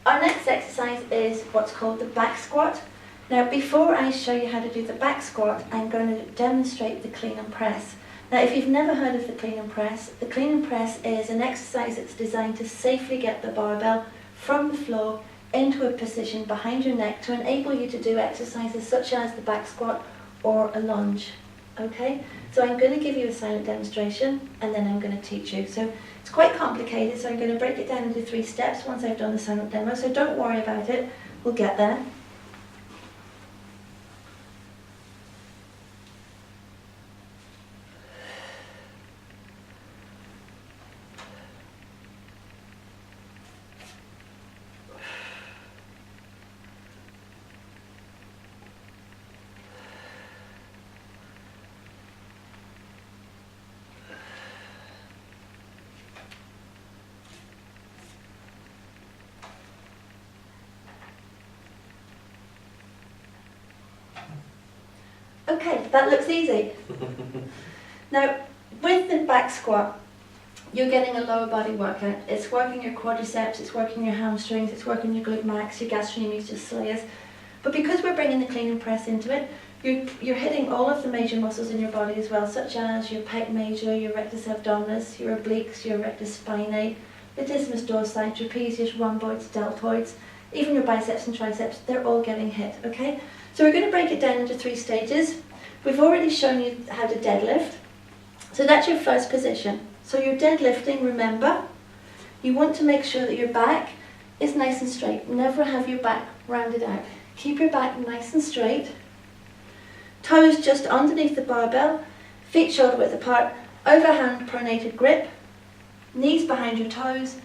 Our next exercise is what's called the back squat. Now, before I show you how to do the back squat, I'm going to demonstrate the clean and press. Now, if you've never heard of the clean and press is an exercise that's designed to safely get the barbell from the floor into a position behind your neck to enable you to do exercises such as the back squat or a lunge. Okay, so I'm going to give you a silent demonstration and then I'm going to teach you. So it's quite complicated, so I'm going to break it down into 3 steps once I've done the silent demo, so don't worry about it, we'll get there. Okay, that looks easy. Now, with the back squat, you're getting a lower body workout. It's working your quadriceps, it's working your hamstrings, it's working your glute max, your gastrocnemius soleus. But because we're bringing the clean and press into it, you're hitting all of the major muscles in your body as well, such as your pec major, your rectus abdominis, your obliques, your rectus spinae, latissimus dorsi, trapezius, rhomboids, deltoids, even your biceps and triceps, they're all getting hit, okay? So we're going to break it down into 3 stages. We've already shown you how to deadlift. So that's your first position. So you're deadlifting, remember, you want to make sure that your back is nice and straight. Never have your back rounded out. Keep your back nice and straight. Toes just underneath the barbell, feet shoulder width apart, overhand pronated grip, knees behind your toes,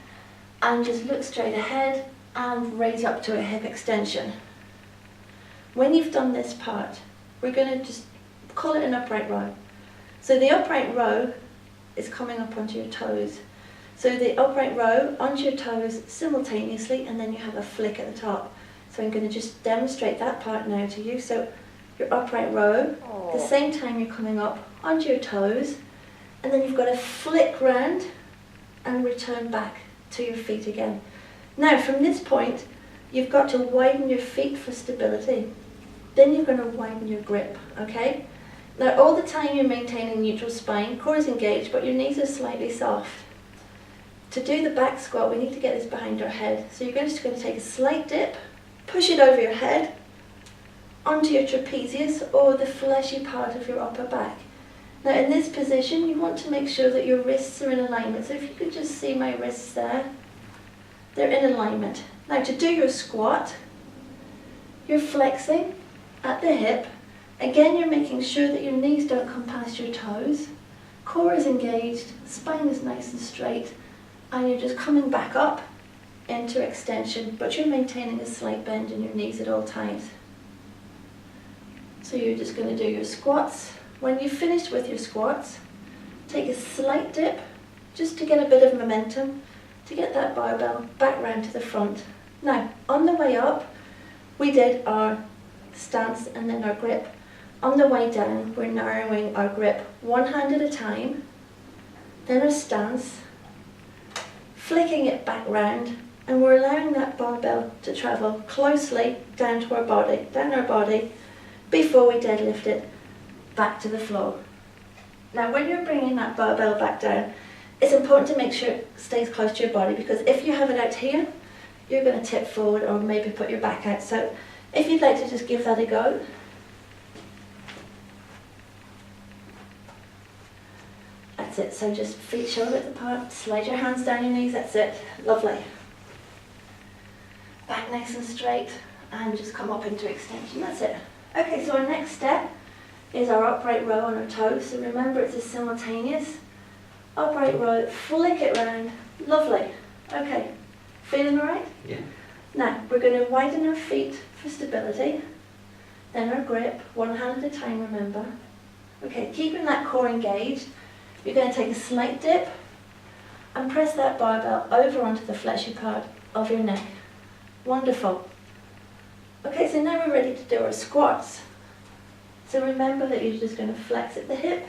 and just look straight ahead and raise up to a hip extension. When you've done this part, we're going to just call it an upright row. So the upright row is coming up onto your toes. So the upright row onto your toes simultaneously, and then you have a flick at the top. So I'm going to just demonstrate that part now to you. So your upright row, at the same time you're coming up onto your toes, and then you've got to flick round and return back to your feet again. Now from this point, you've got to widen your feet for stability. Then you're going to widen your grip, okay? Now all the time you're maintaining neutral spine, core is engaged, but your knees are slightly soft. To do the back squat, we need to get this behind our head. So you're just going to take a slight dip, push it over your head, onto your trapezius or the fleshy part of your upper back. Now in this position, you want to make sure that your wrists are in alignment. So if you could just see my wrists there, they're in alignment. Now to do your squat, you're flexing at the hip. Again, you're making sure that your knees don't come past your toes. Core is engaged, spine is nice and straight, and you're just coming back up into extension, but you're maintaining a slight bend in your knees at all times. So you're just going to do your squats. When you've finished with your squats, take a slight dip, just to get a bit of momentum, to get that barbell back round to the front. Now, on the way up, we did our stance and then our grip. On the way down, we're narrowing our grip 1 hand at a time, then our stance, flicking it back round, and we're allowing that barbell to travel closely down to our body, before we deadlift it back to the floor. Now when you're bringing that barbell back down, it's important to make sure it stays close to your body, because if you have it out here, you're going to tip forward or maybe put your back out. So if you'd like to just give that a go. That's it, so just feet shoulder width apart, slide your hands down your knees, that's it, lovely. Back nice and straight, and just come up into extension, that's it. Okay, so our next step is our upright row on our toes, so remember it's a simultaneous upright row, flick it round, lovely. Okay, feeling alright? Yeah. Now, we're going to widen our feet for stability, then our grip, 1 hand at a time, remember. Okay, keeping that core engaged, you're going to take a slight dip and press that barbell over onto the fleshy part of your neck. Wonderful. Okay, so now we're ready to do our squats. So remember that you're just going to flex at the hip.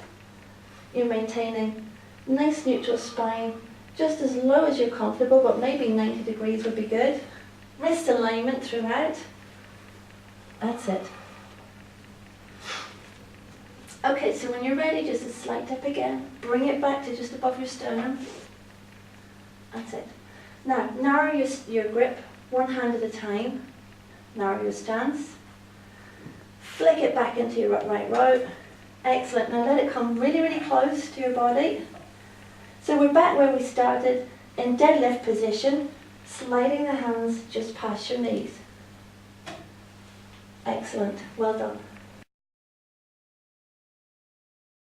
You're maintaining nice neutral spine, just as low as you're comfortable, but maybe 90 degrees would be good. Wrist alignment throughout. That's it. Okay, so when you're ready, just a slight dip again. Bring it back to just above your sternum. That's it. Now, narrow your grip, one hand at a time. Narrow your stance. Flick it back into your upright row. Excellent. Now let it come really, really close to your body. So we're back where we started, in deadlift position, sliding the hands just past your knees. Excellent. Well done.